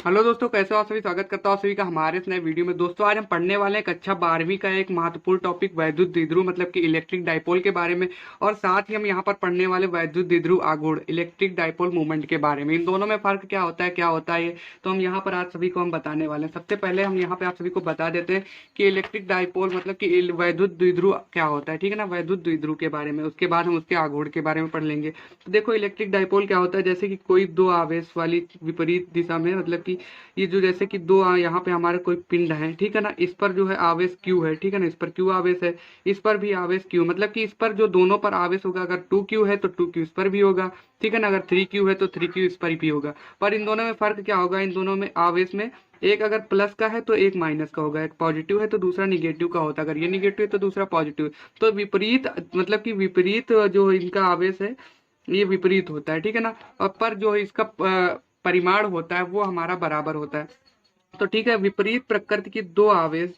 Hello दोस्तों, कैसे हो आप सभी। स्वागत करता हूँ सभी का हमारे इस नए वीडियो में। दोस्तों आज हम पढ़ने वाले हैं कक्षा 12वीं का एक महत्वपूर्ण टॉपिक वैद्युत द्विध्रुव मतलब कि इलेक्ट्रिक डाइपोल के बारे में। और साथ ही हम यहाँ पर पढ़ने वाले वैद्युत द्विध्रुव आघूर्ण इलेक्ट्रिक डाइपोल मूवमेंट के बारे में। इन दोनों में फर्क क्या होता है ये तो हम यहाँ पर आज सभी को हम बताने वाले हैं। सबसे पहले हम यहाँ पे आप सभी को बता देते हैं कि इलेक्ट्रिक डाइपोल मतलब कि वैद्युत द्विध्रुव क्या होता है, ठीक है ना, वैद्युत द्विध्रुव के बारे में। उसके बाद हम उसके आघूर्ण के बारे में पढ़ लेंगे। तो देखो, इलेक्ट्रिक डाइपोल क्या होता है, जैसे कि कोई दो आवेश वाली विपरीत दिशा में, मतलब कि ये जो जैसे कि दो यहाँ पे हमारे कोई पिंड है, ठीक है ना, इस पर जो है आवेश क्यू है, ठीक है ना, इस पर क्यू आवेश है, इस पर भी आवेश क्यू, मतलब कि इस पर जो दोनों पर आवेश होगा, अगर टू क्यू है तो टू क्यू इस पर भी होगा, ठीक है ना, अगर थ्री क्यू है तो थ्री क्यू इस पर भी होगा। पर इन दोनों में फर्क क्या होगा, इन दोनों में आवेश में एक अगर प्लस का है तो एक माइनस का होगा, एक पॉजिटिव है तो दूसरा निगेटिव का होता है, अगर ये निगेटिव है तो दूसरा पॉजिटिव है। तो विपरीत मतलब कि विपरीत जो इनका आवेश है ये विपरीत होता है, ठीक है ना। और पर जो इसका परिमाण होता है वो हमारा बराबर होता है। तो ठीक है, विपरीत प्रकृति के दो आवेश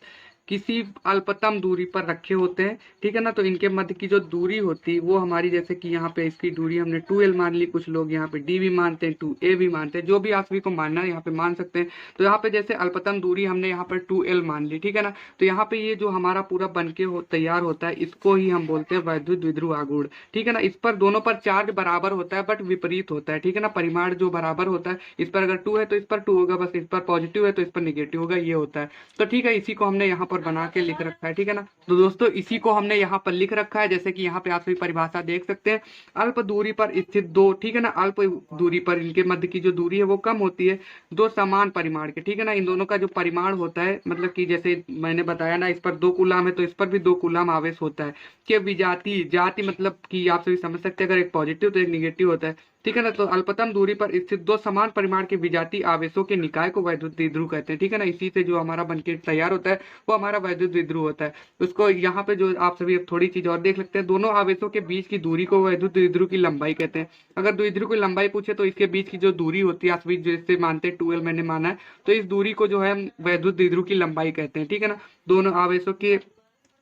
किसी अल्पतम दूरी पर रखे होते हैं, ठीक है ना। तो इनके मध्य की जो दूरी होती है वो हमारी, जैसे कि यहाँ पे इसकी दूरी हमने 2l मान ली, कुछ लोग यहाँ पे d भी मानते हैं, 2a भी मानते हैं, जो भी आप सभी को मानना है यहाँ पे मान सकते हैं। तो यहाँ पे जैसे अल्पतम दूरी हमने यहाँ पर 2l मान ली, ठीक है ना। तो यहाँ पे ये जो हमारा पूरा बनके तैयार होता है इसको ही हम बोलते हैं वैद्युत द्विध्रुव आघूर्ण, ठीक है ना। इस पर दोनों पर चार्ज बराबर होता है बट विपरीत होता है, ठीक है ना। परिमाण जो बराबर होता है, इस पर अगर 2 है तो इस पर 2 होगा, बस इस पर पॉजिटिव है तो इस पर निगेटिव होगा, ये होता है। तो ठीक है, इसी को हमने यहाँ पर बना के लिख रखा है, ठीक है ना। तो दोस्तों इसी को हमने यहाँ पर लिख रखा है, जैसे कि यहाँ पे आप सभी परिभाषा देख सकते हैं। अल्प दूरी पर स्थित दो, ठीक है ना, अल्प दूरी पर इनके मध्य की जो दूरी है वो कम होती है दो समान परिमाण के, ठीक है ना। इन दोनों का जो परिमाण होता है, मतलब कि जैसे मैंने बताया ना, इस पर 2 कूलाम है तो इस पर भी 2 कूलाम आवेश होता है। कि विजातीय जाति मतलब कि आप सभी समझ सकते हैं, अगर एक पॉजिटिव तो एक निगेटिव होता है, ठीक है ना। तो अल्पतम दूरी पर स्थित दो समान परिमाण के विजातीय आवेशों के निकाय को वैद्युत द्विध्रुव कहते हैं, ठीक है ना। इसी से जो हमारा बनके तैयार होता है वो हमारा वैद्युत द्विध्रुव होता है। उसको यहाँ पे जो आप सभी थोड़ी चीज और देख सकते हैं, दोनों आवेशों के बीच की दूरी को वैद्युत द्विध्रुव की लंबाई कहते हैं। अगर द्विध्रुव की लंबाई पूछे तो इसके बीच की जो दूरी होती है, आप सभी जैसे मानते हैं 2l मैंने माना है, तो इस दूरी को जो है हम वैद्युत द्विध्रुव की लंबाई कहते हैं, ठीक है ना। दोनों आवेशों के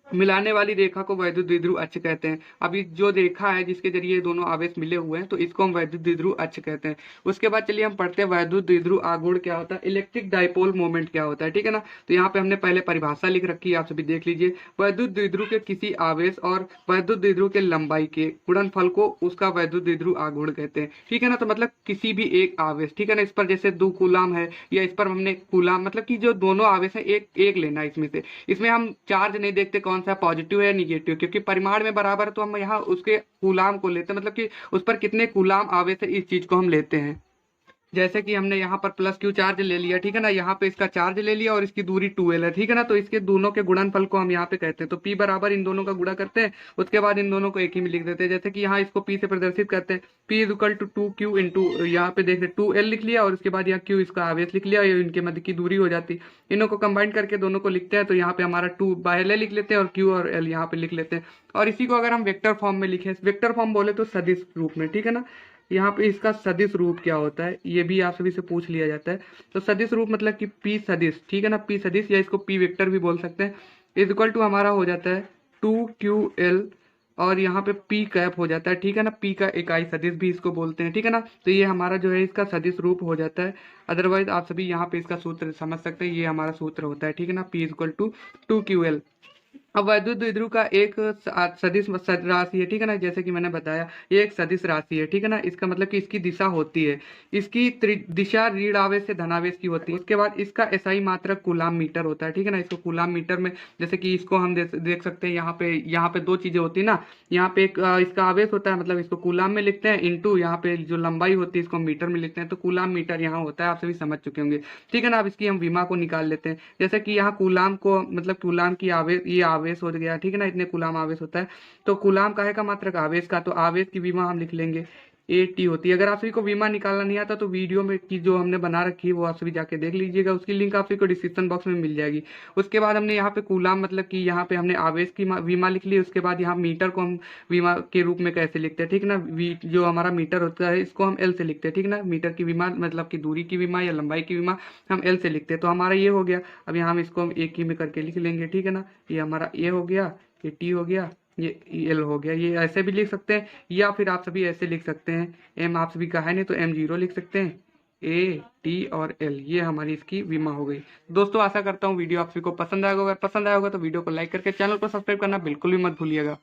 मिलाने वाली रेखा को वैद्युत द्विध्रुव अक्ष कहते हैं। अभी जो रेखा है जिसके जरिए दोनों आवेश मिले हुए हैं तो इसको हम वैद्युत द्विध्रुव अक्ष कहते हैं। उसके बाद चलिए हम पढ़ते हैं वैद्युत द्विध्रुव आघूर्ण क्या होता है, इलेक्ट्रिक डाइपोल मोमेंट क्या होता है, ठीक है ना। तो यहाँ पे हमने पहले परिभाषा लिख रखी है, आप सभी देख लीजिए। वैद्युत द्विध्रुव के किसी आवेश और वैद्युत द्विध्रुव के लंबाई के गुणनफल को उसका वैद्युत द्विध्रुव आघूर्ण कहते हैं, ठीक है ना। तो मतलब किसी भी एक आवेश, ठीक है ना, इस पर जैसे 2 कूलाम है या इस पर हमने कूलाम, मतलब कि जो दोनों आवेश है एक एक लेना है इसमें से। इसमें हम चार्ज नहीं देखते कौन सा पॉजिटिव है निगेटिव, क्योंकि परिमाण में बराबर है तो हम यहाँ उसके कूलाम को लेते हैं, मतलब कि उस पर कितने कूलाम आवेश है इस चीज को हम लेते हैं। जैसे कि हमने यहाँ पर प्लस क्यू चार्ज ले लिया, ठीक है ना, यहाँ पे इसका चार्ज ले लिया और इसकी दूरी 2l है, ठीक है ना। तो इसके दोनों के गुणनफल को हम यहाँ पे कहते हैं, तो p बराबर इन दोनों का गुणा करते हैं, उसके बाद इन दोनों को एक ही में लिख देते हैं। जैसे कि यहाँ इसको p से प्रदर्शित करते हैं, p is equal to 2q into, यहाँ पे देख रहे 2l लिख लिया और उसके बाद यहाँ q इसका आवेश लिख लिया, ये इनके मध्य की दूरी हो जाती है। इनों को कंबाइन करके दोनों को लिखते हैं, तो यहाँ पे हमारा 2 बाहर लिख लेते हैं और q और l यहाँ पे लिख लेते हैं। और इसी को अगर हम वेक्टर फॉर्म में लिखें, वेक्टर फॉर्म बोले तो सदिश रूप में, ठीक है ना। यहाँ पे इसका सदिश रूप क्या होता है ये भी आप सभी से पूछ लिया जाता है। तो सदिश रूप मतलब कि पी सदिश, ठीक है ना, पी सदिश या इसको पी वेक्टर भी बोल सकते हैं, इज इक्वल टू हमारा हो जाता है 2ql और यहाँ पे पी कैप हो जाता है, ठीक है ना। पी का इकाई सदिश भी इसको बोलते हैं, ठीक है ना। तो ये हमारा जो है इसका सदिश रूप हो जाता है। अदरवाइज आप सभी यहाँ पे इसका सूत्र समझ सकते हैं, ये हमारा सूत्र होता है, ठीक है ना, P is equal to 2ql। अब वैद्युत द्विध्रुव का एक सदिश राशि है, ठीक है ना, जैसे कि मैंने बताया ये एक सदिश राशि है, ठीक है ना। इसका मतलब कि इसकी दिशा होती है, इसकी दिशा ऋण आवेश से धनावेश की होती है। उसके बाद इसका एसआई मात्रक कूलाम मीटर होता है, ठीक है ना। इसको कूलाम मीटर में, जैसे कि इसको हम देख सकते हैं, यहाँ पे दो चीजें होती है ना। यहाँ पे एक इसका आवेश होता है, मतलब इसको कूलाम में लिखते हैं, इंटू यहाँ पे जो लंबाई होती है इसको मीटर में लिखते हैं, तो कूलाम मीटर यहाँ होता है, आप सभी समझ चुके होंगे, ठीक है ना। अब इसकी हम विमा को निकाल लेते हैं, जैसे कि यहाँ कूलाम को मतलब कूलाम की आवेश, ये आवेश हो गया, ठीक है ना, इतने कूलाम आवेश होता है। तो कूलाम काहे का मात्रक आवेश का, तो आवेश की विमा हम लिख लेंगे AT होती है। अगर आप सभी को विमा निकालना नहीं आता तो वीडियो में की जो हमने बना रखी है वो आप सभी जाके देख लीजिएगा, उसकी लिंक आप सभी को डिस्क्रिप्शन बॉक्स में मिल जाएगी। उसके बाद हमने यहाँ पे कूलाम मतलब कि यहाँ पे हमने आवेश की विमा लिख ली। उसके बाद यहाँ मीटर को हम विमा के रूप में कैसे लिखते हैं, ठीक है ना, जो हमारा मीटर होता है इसको हम L से लिखते हैं, ठीक है ना। मीटर की विमा मतलब कि दूरी की विमा या लंबाई की विमा हम L से लिखते हैं, तो हमारा ये हो गया। अब यहाँ हम इसको हम एक ही में करके लिख लेंगे, ठीक है ना। ये हमारा A हो गया, ये T हो गया, ये एल हो गया। ये ऐसे भी लिख सकते हैं या फिर आप सभी ऐसे लिख सकते हैं, एम आप सभी का है नहीं तो M0 लिख सकते हैं, ए टी और एल, ये हमारी इसकी विमा हो गई। दोस्तों आशा करता हूँ वीडियो आप सभी को पसंद आएगा। अगर पसंद आया होगा तो वीडियो को लाइक करके चैनल को सब्सक्राइब करना बिल्कुल भी मत भूलिएगा।